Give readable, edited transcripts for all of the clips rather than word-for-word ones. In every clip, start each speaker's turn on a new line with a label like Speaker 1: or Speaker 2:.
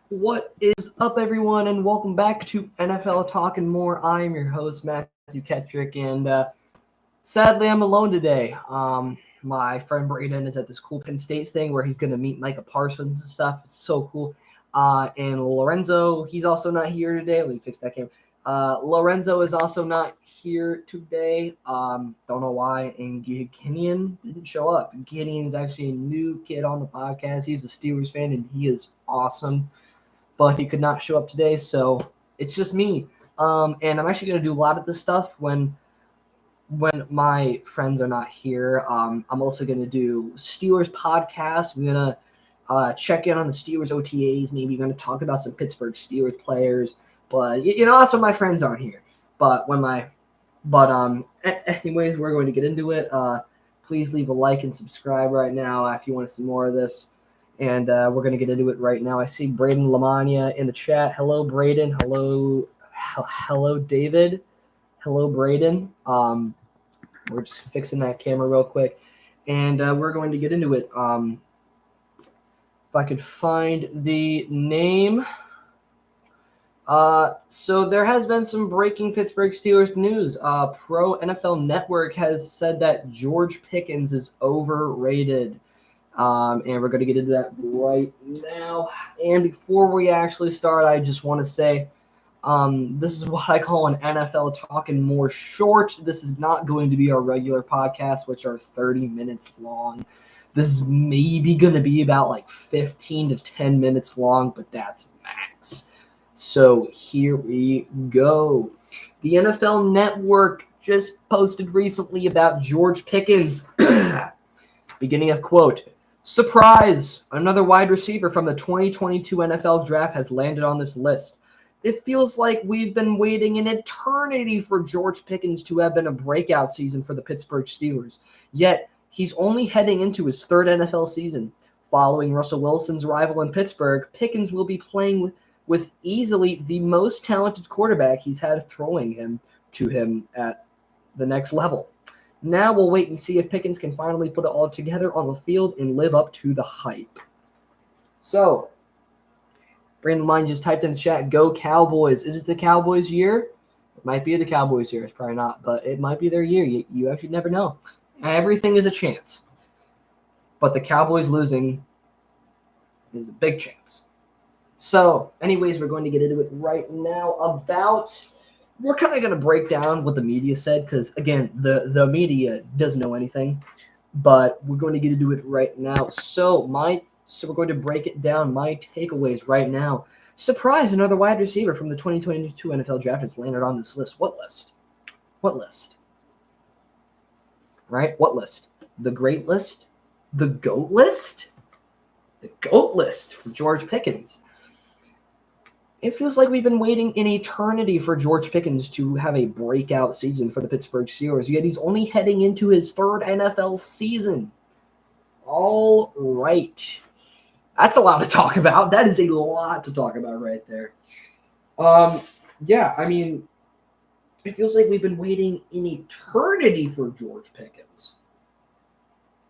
Speaker 1: What is up, everyone, and welcome back to NFL Talking More. I am your host, Matthew Kettrick, and sadly, I'm alone today. My friend Braden is at this cool Penn State thing where he's going to meet Micah Parsons and stuff. It's so cool. And Lorenzo, he's also not here today. Let me fix that camera. Lorenzo is also not here today. Don't know why. And Gideon didn't show up. Gideon is actually a new kid on the podcast. He's a Steelers fan, and he is awesome. But he could not show up today, so it's just me. And I'm actually going to do a lot of this stuff when my friends are not here. I'm also going to do Steelers podcast. I'm going to check in on the Steelers OTAs. Maybe going to talk about some Pittsburgh Steelers players. But that's when my friends aren't here. Anyways, we're going to get into it. Please leave a like and subscribe right now if you want to see more of this. And we're going to get into it right now. I see Braden Lamagna in the chat. Hello, Braden. Hello, David. Hello, Braden. We're just fixing that camera real quick. And we're going to get into it. If I could find the name. So there has been some breaking Pittsburgh Steelers news. Pro NFL Network has said that George Pickens is overrated. And we're going to get into that right now. And before we actually start, I just want to say this is what I call an NFL Talking More short. This is not going to be our regular podcast, which are 30 minutes long. This is maybe going to be about like 15 to 10 minutes long, but that's max. So here we go. The NFL Network just posted recently about George Pickens. Beginning of quote. Surprise! Another wide receiver from the 2022 NFL Draft has landed on this list. It feels like we've been waiting an eternity for George Pickens to have been a breakout season for the Pittsburgh Steelers. Yet, he's only heading into his third NFL season. Following Russell Wilson's arrival in Pittsburgh, Pickens will be playing with easily the most talented quarterback he's had throwing to him at the next level. Now we'll wait and see if Pickens can finally put it all together on the field and live up to the hype. So, Brandon Line just typed in the chat, go Cowboys. Is it the Cowboys' year? It might be the Cowboys' year. It's probably not, but it might be their year. You actually never know. Everything is a chance. But the Cowboys losing is a big chance. So, anyways, we're going to get into it right now we're kind of going to break down what the media said because, again, the media doesn't know anything, but we're going to get into it right now. So we're going to break it down. My takeaways right now. Surprise, another wide receiver from the 2022 NFL Draft has landed on this list. What list? What list? Right? What list? The great list? The GOAT list? The GOAT list for George Pickens. It feels like we've been waiting an eternity for George Pickens to have a breakout season for the Pittsburgh Steelers, yet he's only heading into his third NFL season. All right. That's a lot to talk about. That is a lot to talk about right there. It feels like we've been waiting an eternity for George Pickens.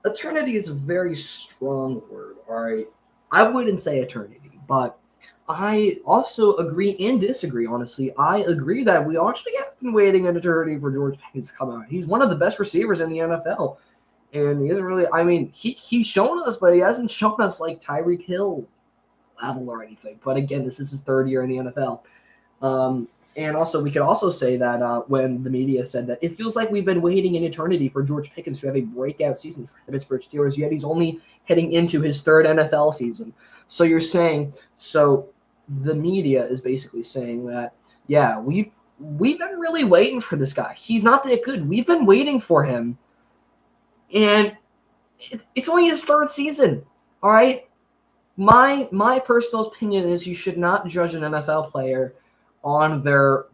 Speaker 1: Eternity is a very strong word, all right? I wouldn't say eternity, but I also agree and disagree, honestly. I agree that we actually have been waiting an eternity for George Pickens to come out. He's one of the best receivers in the NFL. And he isn't really, he's shown us, but he hasn't shown us like Tyreek Hill level or anything. But again, this is his third year in the NFL. And also, we could also say that when the media said that it feels like we've been waiting an eternity for George Pickens to have a breakout season for the Pittsburgh Steelers, yet he's only heading into his third NFL season. So you're saying, the media is basically saying that, yeah, we've been really waiting for this guy. He's not that good. We've been waiting for him. And it's only his third season, all right? My personal opinion is you should not judge an NFL player on their,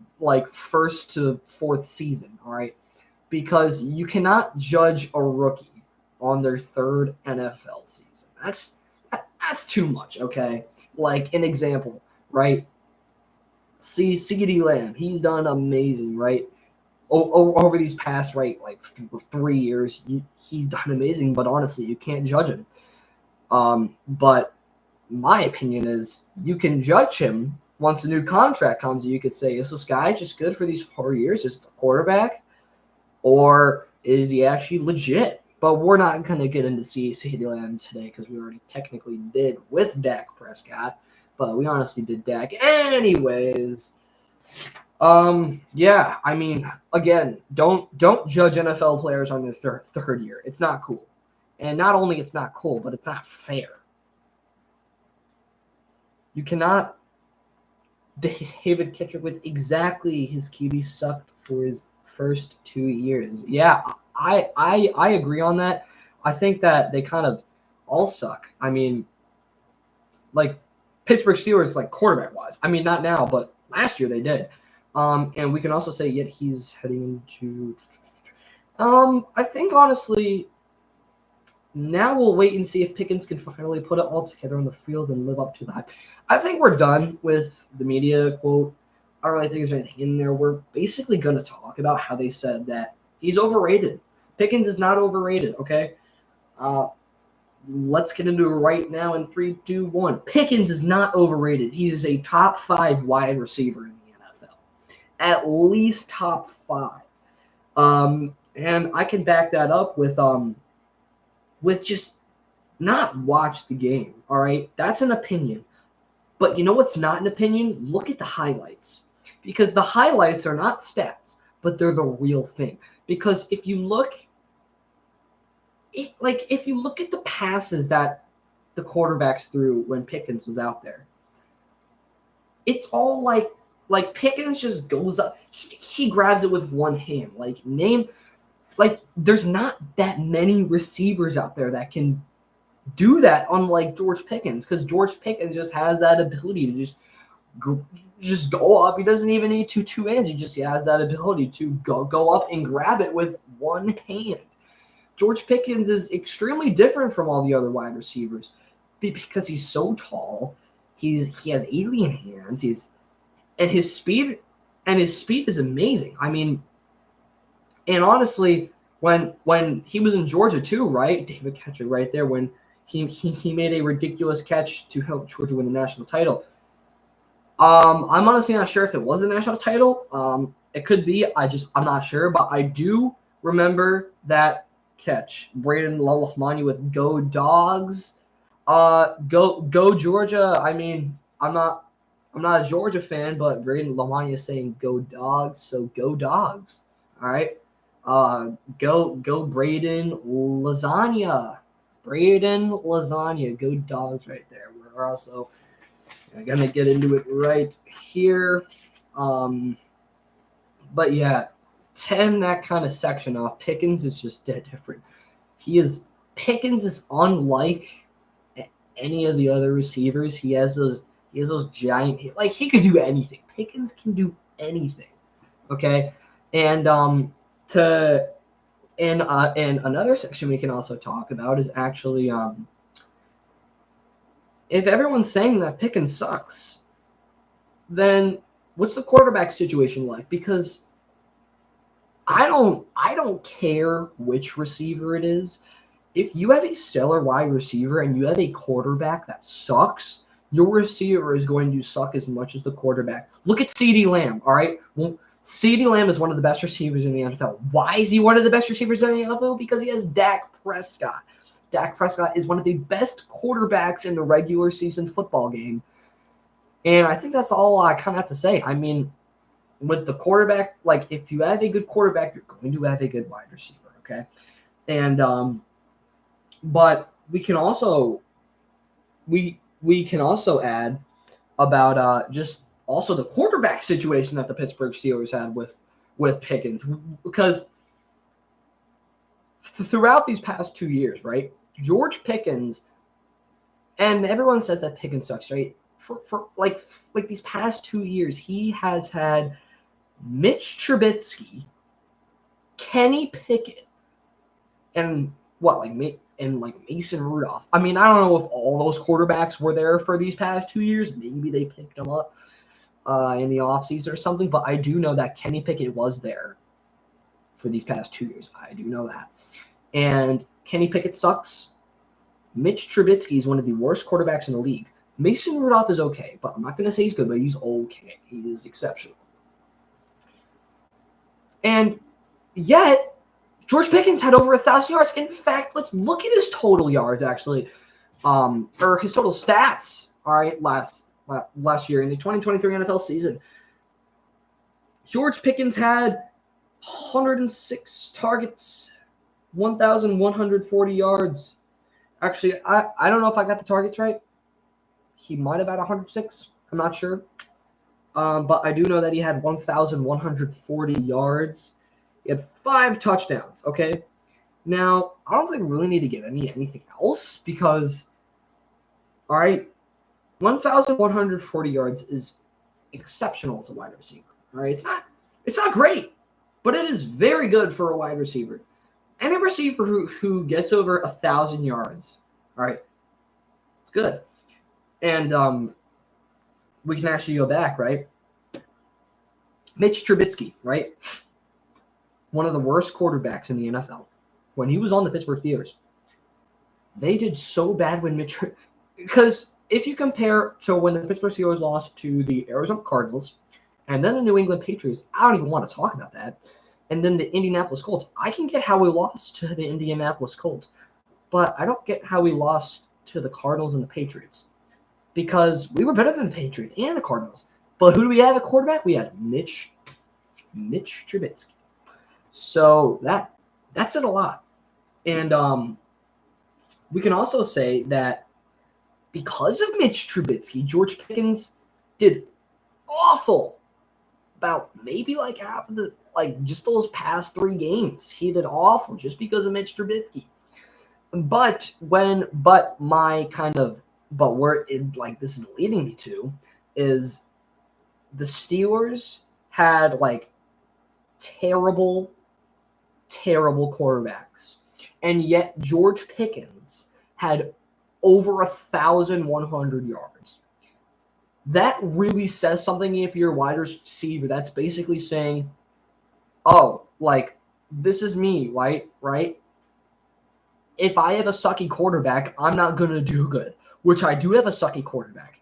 Speaker 1: first to fourth season, all right? Because you cannot judge a rookie on their third NFL season. That's too much, okay? Like, an example, right? See, CeeDee Lamb, he's done amazing, right? Over these past, 3 years, he's done amazing, but honestly, you can't judge him. But my opinion is you can judge him once a new contract comes. You could say, is this guy just good for these 4 years? Is the quarterback? Or is he actually legit? But we're not going to get into CeeDee Lamb today because we already technically did with Dak Prescott. But we honestly did Dak anyways. Yeah, I mean, again, don't judge NFL players on their third year. It's not cool. And not only it's not cool, but it's not fair. You cannot David Kittrick with exactly his QB sucked for his first 2 years. Yeah, I agree on that. I think that they kind of all suck. I mean, like Pittsburgh Steelers, like quarterback wise. I mean, not now, but last year they did. And we can also say yet he's heading into. I think honestly, now we'll wait and see if Pickens can finally put it all together on the field and live up to the hype. I think we're done with the media quote. I don't really think there's anything in there. We're basically going to talk about how they said that he's overrated. Pickens is not overrated, okay? Let's get into it right now in 3, 2, 1. Pickens is not overrated. He is a top 5 wide receiver in the NFL. At least top 5. And I can back that up with just not watch the game, all right? That's an opinion. But you know what's not an opinion? Look at the highlights. Because the highlights are not stats, but they're the real thing. Because if you look at the passes that the quarterbacks threw when Pickens was out there, it's all like Pickens just goes up. He grabs it with one hand. There's not that many receivers out there that can do that, unlike George Pickens, because George Pickens just has that ability to just go up. He doesn't even need two hands. He has that ability to go up and grab it with one hand. George Pickens is extremely different from all the other wide receivers because he's so tall. He has alien hands. His speed is amazing. I mean, and honestly, when he was in Georgia too, right? David Ketchuk right there when he made a ridiculous catch to help Georgia win the national title. I'm honestly not sure if it was a national title. It could be. I'm not sure, but I do remember that catch. Braden Lalahmani with "Go Dogs." Go Georgia. I mean, I'm not a Georgia fan, but Braden Lalahmani is saying "Go Dogs," so go Dogs. All right. Go Braden Lasagna. Braden Lasagna. Go Dogs right there. We're also gonna get into it right here. But yeah, 10 that kind of section off. Pickens is just dead different. Pickens is unlike any of the other receivers. He has those giant, he could do anything. Pickens can do anything. Okay. And and another section we can also talk about is actually if everyone's saying that Pickens sucks, then what's the quarterback situation like? Because I don't care which receiver it is. If you have a stellar wide receiver and you have a quarterback that sucks, your receiver is going to suck as much as the quarterback. Look at CeeDee Lamb, all right? Well, CeeDee Lamb is one of the best receivers in the NFL. Why is he one of the best receivers in the NFL? Because he has Dak Prescott. Dak Prescott is one of the best quarterbacks in the regular season football game. And I think that's all I kind of have to say. I mean, with the quarterback, if you have a good quarterback, you're going to have a good wide receiver, okay? And but we can also add about just also the quarterback situation that the Pittsburgh Steelers had with Pickens, because throughout these past 2 years, right, George Pickens, and everyone says that Pickens sucks, right? For these past 2 years, he has had Mitch Trubisky, Kenny Pickett, and Mason Rudolph. I mean, I don't know if all those quarterbacks were there for these past 2 years. Maybe they picked them up in the offseason or something, but I do know that Kenny Pickett was there for these past 2 years. I do know that. And Kenny Pickett sucks. Mitch Trubisky is one of the worst quarterbacks in the league. Mason Rudolph is okay, but I'm not going to say he's good, but he's okay. He is exceptional. And yet, George Pickens had over 1,000 yards. In fact, let's look at his total yards, actually, or his total stats, all right, last year in the 2023 NFL season. George Pickens had 106 targets, 1,140 yards. Actually, I don't know if I got the targets right. He might have had 106. I'm not sure. But I do know that he had 1,140 yards. He had 5 touchdowns, okay? Now, I don't think we really need to get anything else because, all right, 1,140 yards is exceptional as a wide receiver, all right? It's not great, but it is very good for a wide receiver. Any receiver who gets over 1,000 yards, all right, it's good. And we can actually go back, right? Mitch Trubisky, right? One of the worst quarterbacks in the NFL. When he was on the Pittsburgh Steelers, they did so bad when because if you compare to when the Pittsburgh Steelers lost to the Arizona Cardinals and then the New England Patriots, I don't even want to talk about that. And then the Indianapolis Colts, I can get how we lost to the Indianapolis Colts, but I don't get how we lost to the Cardinals and the Patriots because we were better than the Patriots and the Cardinals. But who do we have at quarterback? We had Mitch Trubisky. So that says a lot. And we can also say that because of Mitch Trubisky, George Pickens did awful about maybe like half of the just those past 3 games. He did awful just because of Mitch Trubisky. But where this is leading me to is the Steelers had terrible quarterbacks. And yet George Pickens had over 1,100 yards. That really says something if you're a wide receiver. That's basically saying, oh, this is me, right? If I have a sucky quarterback, I'm not going to do good, which I do have a sucky quarterback.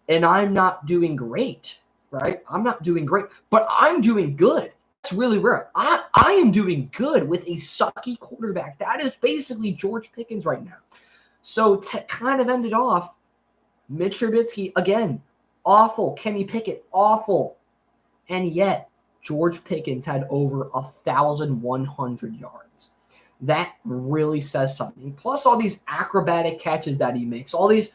Speaker 1: And I'm not doing great, right? I'm not doing great, but I'm doing good. It's really rare. I am doing good with a sucky quarterback. That is basically George Pickens right now. So to kind of end it off, Mitch Trubisky, again, awful. Kenny Pickett, awful. And yet, George Pickens had over 1,100 yards. That really says something. Plus all these acrobatic catches that he makes, all these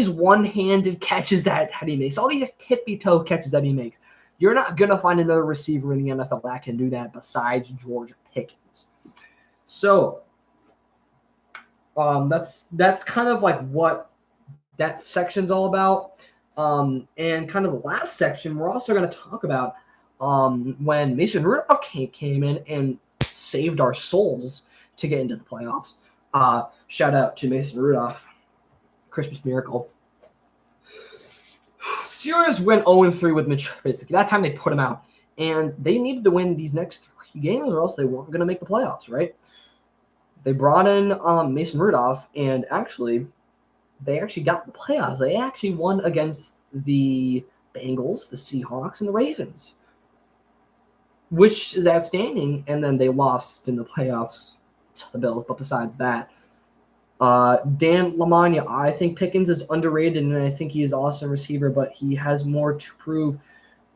Speaker 1: one-handed catches that he makes, all these tippy-toe catches that he makes. You're not going to find another receiver in the NFL that can do that besides George Pickens. So that's kind of what that section's all about. And kind of the last section, we're also going to talk about when Mason Rudolph came in and saved our souls to get into the playoffs. Shout out to Mason Rudolph. Christmas miracle. Steelers went 0-3 with Mitch Trubisky. That time they put him out. And they needed to win these next 3 games or else they weren't going to make the playoffs, right? They brought in Mason Rudolph, and they actually got the playoffs. They actually won against the Bengals, the Seahawks, and the Ravens, which is outstanding. And then they lost in the playoffs to the Bills. But besides that, Dan Lamagna, I think Pickens is underrated, and I think he is an awesome receiver, but he has more to prove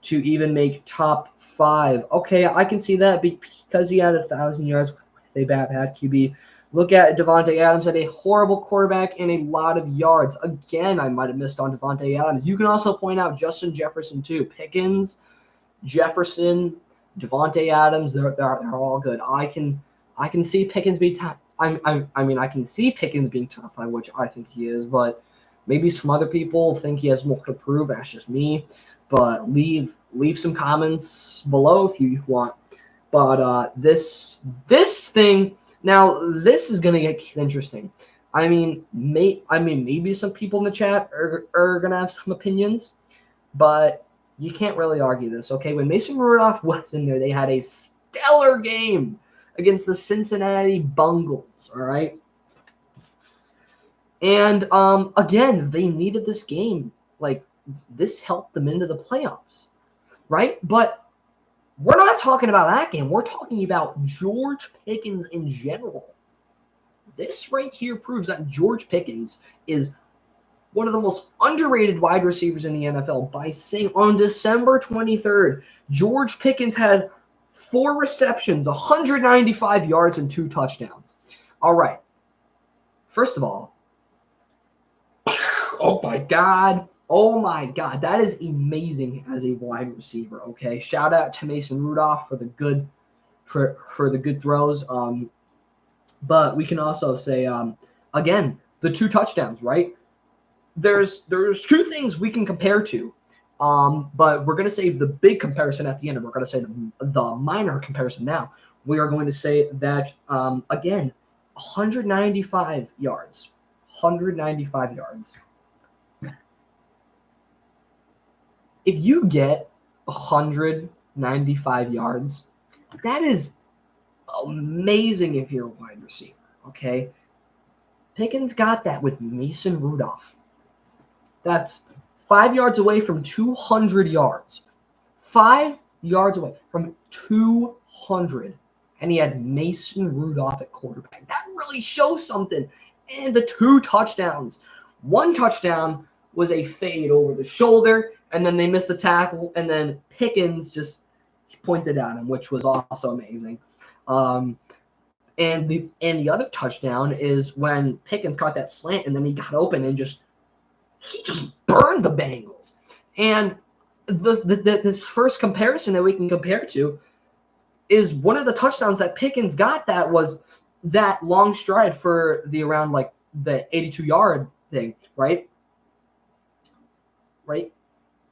Speaker 1: to even make top 5. Okay, I can see that because he had 1,000 yards with a bad QB. Look at Davante Adams, had a horrible quarterback and a lot of yards. Again, I might have missed on Davante Adams. You can also point out Justin Jefferson too. Pickens, Jefferson, Davante Adams, they're all good. I can see Pickens be top. I can see Pickens being top 5, which I think he is, but maybe some other people think he has more to prove. That's just me. But leave some comments below if you want. But this thing now, this is gonna get interesting. Maybe some people in the chat are gonna have some opinions, but you can't really argue this. Okay, when Mason Rudolph was in there, they had a stellar game against the Cincinnati Bengals, all right? And again, they needed this game. Like, this helped them into the playoffs, right? But we're not talking about that game. We're talking about George Pickens in general. This right here proves that George Pickens is one of the most underrated wide receivers in the NFL by saying on December 23rd, George Pickens had 4 receptions, 195 yards, and 2 touchdowns. All right. First of all, oh my God. Oh my God. That is amazing as a wide receiver. Okay. Shout out to Mason Rudolph for the good throws. But we can also say, again, the 2 touchdowns, right? There's 2 things we can compare to. But we're going to say the big comparison at the end, and we're going to say the minor comparison now. We are going to say that, again, 195 yards. 195 yards. If you get 195 yards, that is amazing if you're a wide receiver, okay? Pickens got that with Mason Rudolph. That's 5 yards away from 200 yards. 5 yards away from 200. And he had Mason Rudolph at quarterback. That really shows something. And the 2 touchdowns. 1 touchdown was a fade over the shoulder, and then they missed the tackle, and then Pickens just pointed at him, which was also amazing. And the other touchdown is when Pickens caught that slant, and then he got open and he just burned the Bengals. And this first comparison that we can compare to is one of the touchdowns that Pickens got that was that long stride for the around like the 82-yard thing, right? Right?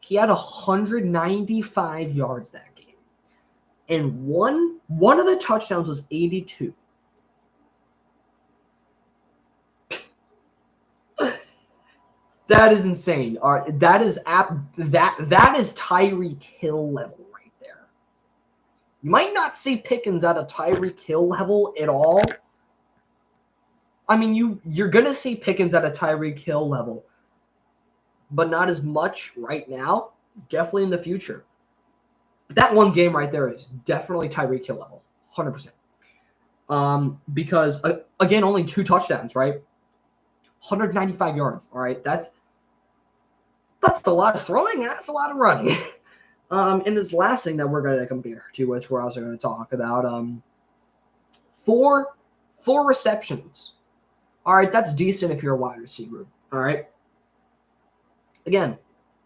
Speaker 1: He had 195 yards that game. And one of the touchdowns was 82. That is insane. That is Tyreek Hill level right there. You might not see Pickens at a Tyreek Hill level at all. I mean, you're gonna see Pickens at a Tyreek Hill level, but not as much right now. Definitely in the future. But that one game right there is definitely Tyreek Hill level, 100%. Because again, only 2 touchdowns, right? 195 yards. All right, that's a lot of throwing. That's a lot of running. And this last thing that we're going to compare to, which we're also going to talk about, 4 receptions. All right, that's decent if you're a wide receiver. All right. Again,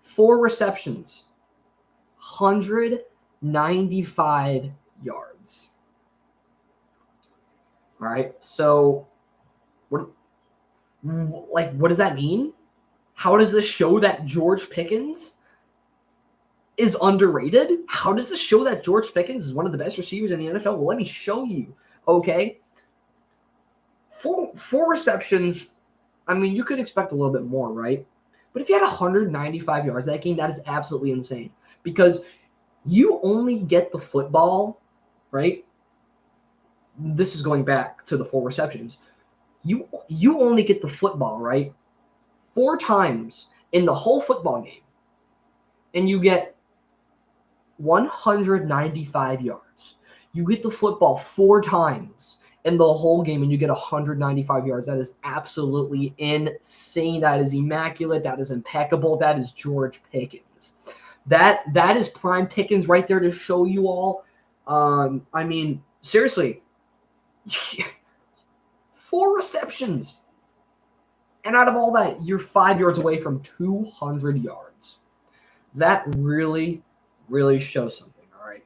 Speaker 1: 4 receptions, 195 yards. All right. So, what does that mean? How does this show that George Pickens is underrated? How does this show that George Pickens is one of the best receivers in the NFL? Well, let me show you. Okay. 4 receptions. I mean, you could expect a little bit more, right? But if you had 195 yards that game, that is absolutely insane because you only get the football, right? This is going back to the 4 receptions. You only get the football, right? 4 times in the whole football game, and you get 195 yards. You get the football 4 times in the whole game, and you get 195 yards. That is absolutely insane. That is immaculate. That is impeccable. That is George Pickens. That is prime Pickens right there to show you all. I mean, seriously, 4 receptions. And out of all that, you're 5 yards away from 200 yards. That really, really shows something, all right?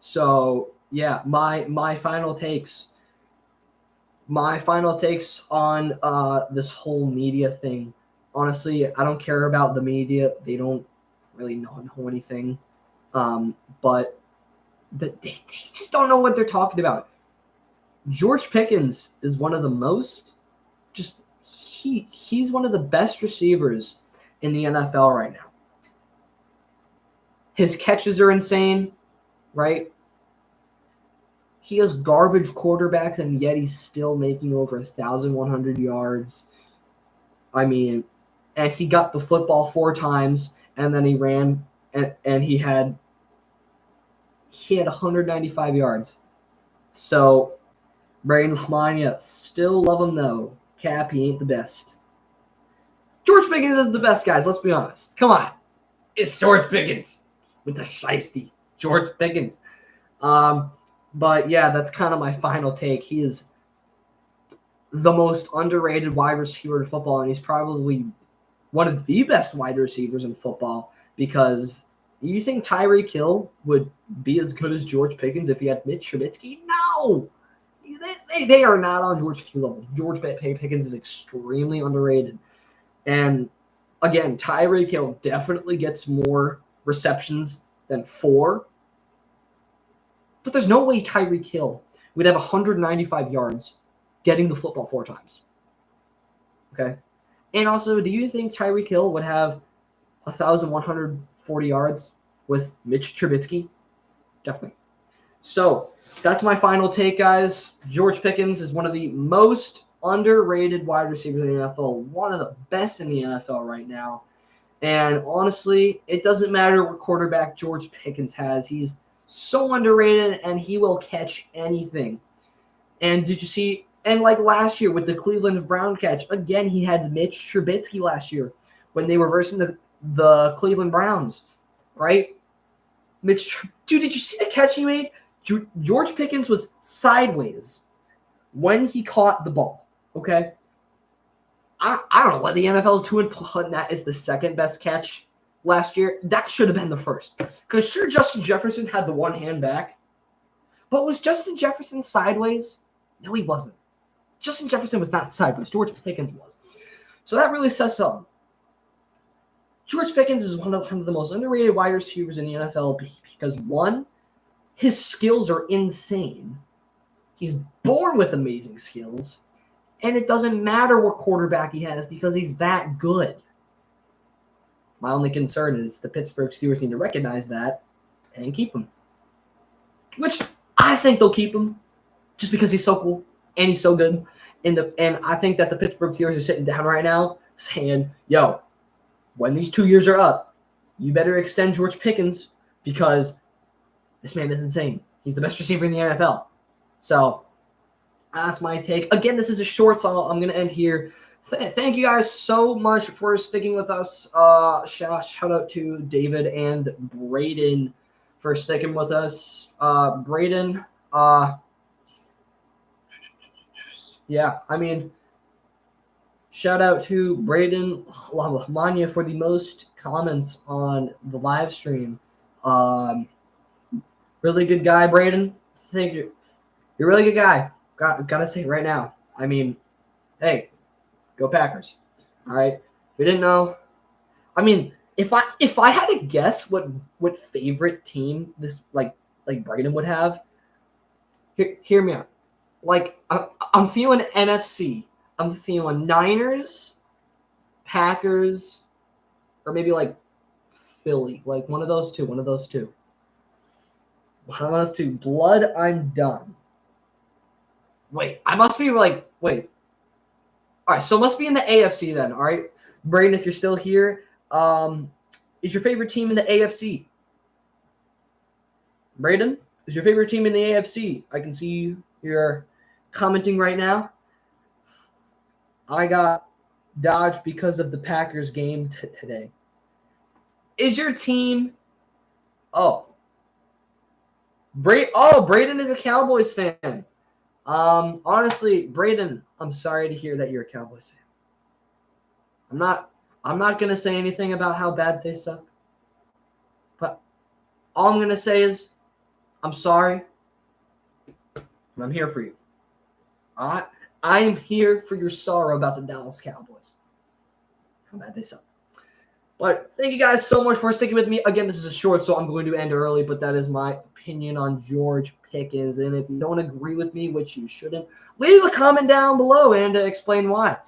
Speaker 1: So, yeah, my final takes. My final takes on this whole media thing. Honestly, I don't care about the media. They don't really know anything. But they just don't know what they're talking about. George Pickens is one of the most he's one of the best receivers in the NFL right now. His catches are insane, right? He has garbage quarterbacks, and yet he's still making over 1,100 yards. I mean, and he got the football 4 times, and then he ran, and he had 195 yards. So, Braden Lamagna, still love him though. Cap, he ain't the best. George Pickens is the best, guys. Let's be honest. Come on. It's George Pickens with the shiesty. George Pickens. But yeah, that's kind of my final take. He is the most underrated wide receiver in football, and he's probably one of the best wide receivers in football because you think Tyreek Hill would be as good as George Pickens if he had Mitch Trubisky? No! They are not on George Pickens' level. George Pickens is extremely underrated. And again, Tyreek Hill definitely gets more receptions than 4. But there's no way Tyreek Hill would have 195 yards getting the football 4 times. Okay? And also, do you think Tyreek Hill would have 1,140 yards with Mitch Trubisky? Definitely. So, that's my final take, guys. George Pickens is one of the most underrated wide receivers in the NFL, one of the best in the NFL right now. And honestly, it doesn't matter what quarterback George Pickens has. He's so underrated, and he will catch anything. And did you see, and like last year with the Cleveland Brown catch, again, he had Mitch Trubisky last year when they were versing the Cleveland Browns, right? Dude, did you see the catch he made? George Pickens was sideways when he caught the ball, okay? I don't know what the NFL is doing, putting that as the second best catch last year. That should have been the first. Because sure, Justin Jefferson had the one hand back, but was Justin Jefferson sideways? No, he wasn't. Justin Jefferson was not sideways. George Pickens was. So that really says something. George Pickens is one of the most underrated wide receivers in the NFL because, one, his skills are insane. He's born with amazing skills. And it doesn't matter what quarterback he has because he's that good. My only concern is the Pittsburgh Steelers need to recognize that and keep him. Which I think they'll keep him just because he's so cool and he's so good. And I think that the Pittsburgh Steelers are sitting down right now saying, yo, when these 2 years are up, you better extend George Pickens because this man is insane. He's the best receiver in the NFL. So that's my take. Again, this is a short, so I'm going to end here. Thank you guys so much for sticking with us. Shout out to David and Braden for sticking with us. Braden, yeah, I mean, shout out to Braden Lamagna for the most comments on the live stream. Really good guy, Braden. Thank you. You're a really good guy. Gotta say it right now. I mean, hey, go Packers. All right. If you didn't know, I mean, if I had to guess what favorite team this like Braden would have, hear me out. Like I'm feeling NFC. I'm feeling Niners, Packers, or maybe like Philly. Like one of those two. One of those two. Blood, I'm done. Wait, I must be like, wait. All right, so it must be in the AFC then, all right? Braden, if you're still here, is your favorite team in the AFC? Braden, is your favorite team in the AFC? I can see you're commenting right now. I got dodged because of the Packers game today. Is your team – Braden is a Cowboys fan. Honestly, Braden, I'm sorry to hear that you're a Cowboys fan. I'm not gonna say anything about how bad they suck. But all I'm gonna say is I'm sorry. And I'm here for you. I am here for your sorrow about the Dallas Cowboys. How bad they suck. But thank you guys so much for sticking with me. Again, this is a short, so I'm going to end early, but that is my opinion on George Pickens. And if you don't agree with me, which you shouldn't, leave a comment down below and explain why.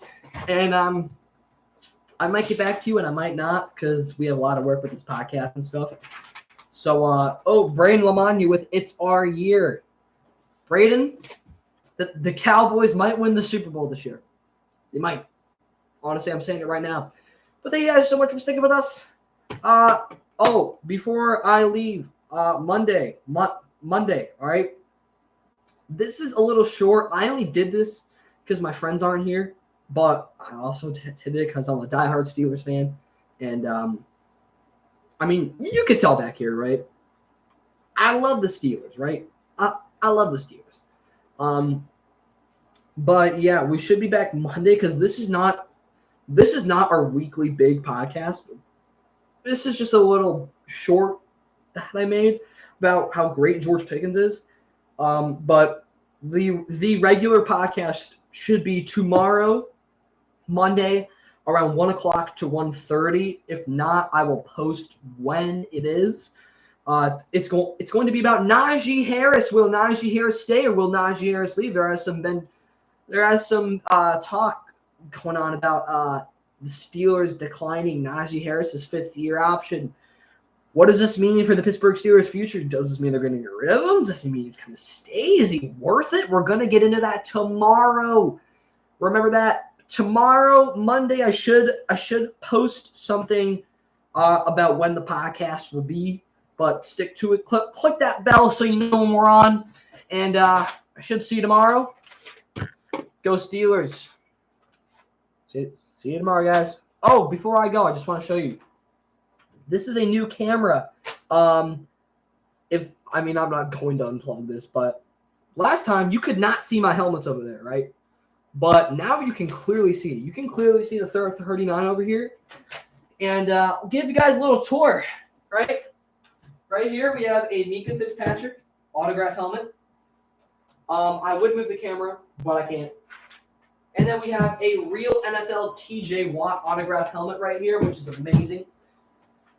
Speaker 1: And I might get back to you and I might not because we have a lot of work with this podcast and stuff. So, Braden Lamagna with It's Our Year. Braden, the Cowboys might win the Super Bowl this year. They might. Honestly, I'm saying it right now. But thank you guys so much for sticking with us. Before I leave, Monday, all right? This is a little short. I only did this because my friends aren't here, but I also did it because I'm a diehard Steelers fan. And, you could tell back here, right? I love the Steelers, right? I love the Steelers. But yeah, we should be back Monday because this is not our weekly big podcast. This is just a little short that I made about how great George Pickens is. But the regular podcast should be tomorrow, Monday, around 1 o'clock to 1:30. If not, I will post when it is. It's going to be about Najee Harris. Will Najee Harris stay or will Najee Harris leave? There has some talk going on about the Steelers declining Najee Harris's fifth-year option. What does this mean for the Pittsburgh Steelers' future? Does this mean they're going to get rid of him? Does it mean he's going to stay? Is he worth it? We're going to get into that tomorrow. Remember that tomorrow, Monday, I should post something about when the podcast will be, but stick to it. Click that bell so you know when we're on, and I should see you tomorrow. Go Steelers. See you tomorrow, guys. Oh, before I go, I just want to show you. This is a new camera. I'm not going to unplug this, but last time you could not see my helmets over there, right? But now you can clearly see it. You can clearly see the 39 over here. And I'll give you guys a little tour, right? Right here we have a Mika Fitzpatrick autograph helmet. I would move the camera, but I can't. And then we have a real NFL TJ Watt autograph helmet right here, which is amazing.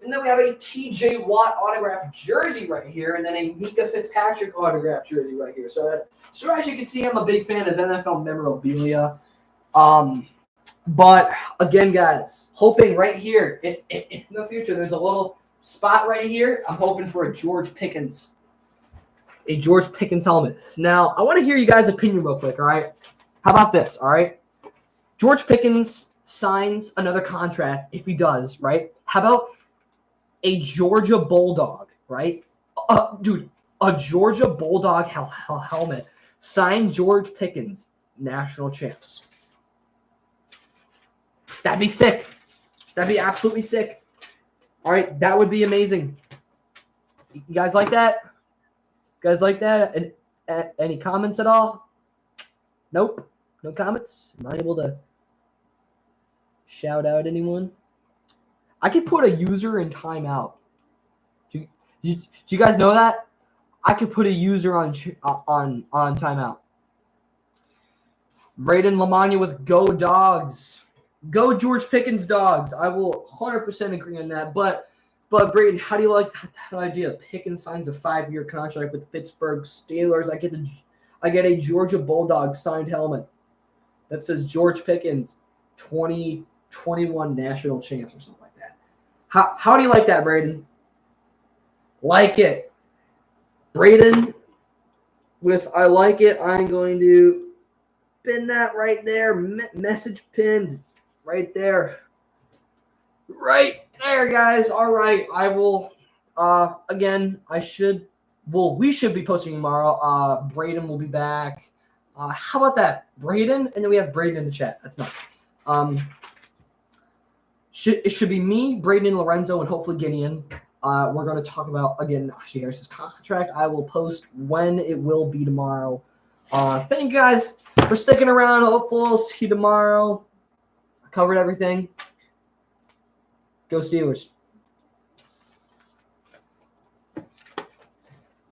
Speaker 1: And then we have a TJ Watt autograph jersey right here, and then a Mika Fitzpatrick autograph jersey right here. So as you can see, I'm a big fan of NFL memorabilia. But again, guys, hoping right here in the future, there's a little spot right here. I'm hoping for a George Pickens helmet. Now, I want to hear you guys' opinion real quick, all right? How about this, all right? George Pickens signs another contract if he does, right? How about a Georgia Bulldog, right? A Georgia Bulldog helmet. Sign George Pickens, national champs. That'd be sick. That'd be absolutely sick. All right, that would be amazing. You guys like that? You guys like that? And any comments at all? Nope. No comments? Am I able to shout out anyone? I could put a user in timeout. Do you guys know that? I could put a user on timeout. Braden Lamagna with Go Dogs. Go George Pickens Dogs. I will 100% agree on that. But Braden, how do you like that idea? Pickens signs a 5-year contract with the Pittsburgh Steelers. I get a Georgia Bulldog signed helmet that says George Pickens 2021 national champs or something like that. How do you like that, Braden? Like it. Braden, with I like it, I'm going to pin that right there. Message pinned right there. Right there, guys. All right. I will, again, we should be posting tomorrow. Braden will be back. How about that? Braden, and then we have Braden in the chat. That's nuts. It should be me, Braden, and Lorenzo, and hopefully Gideon. We're going to talk about, again, Najee Harris's contract. I will post when it will be tomorrow. Thank you guys for sticking around. Hopefully we'll see you tomorrow. I covered everything. Go Steelers.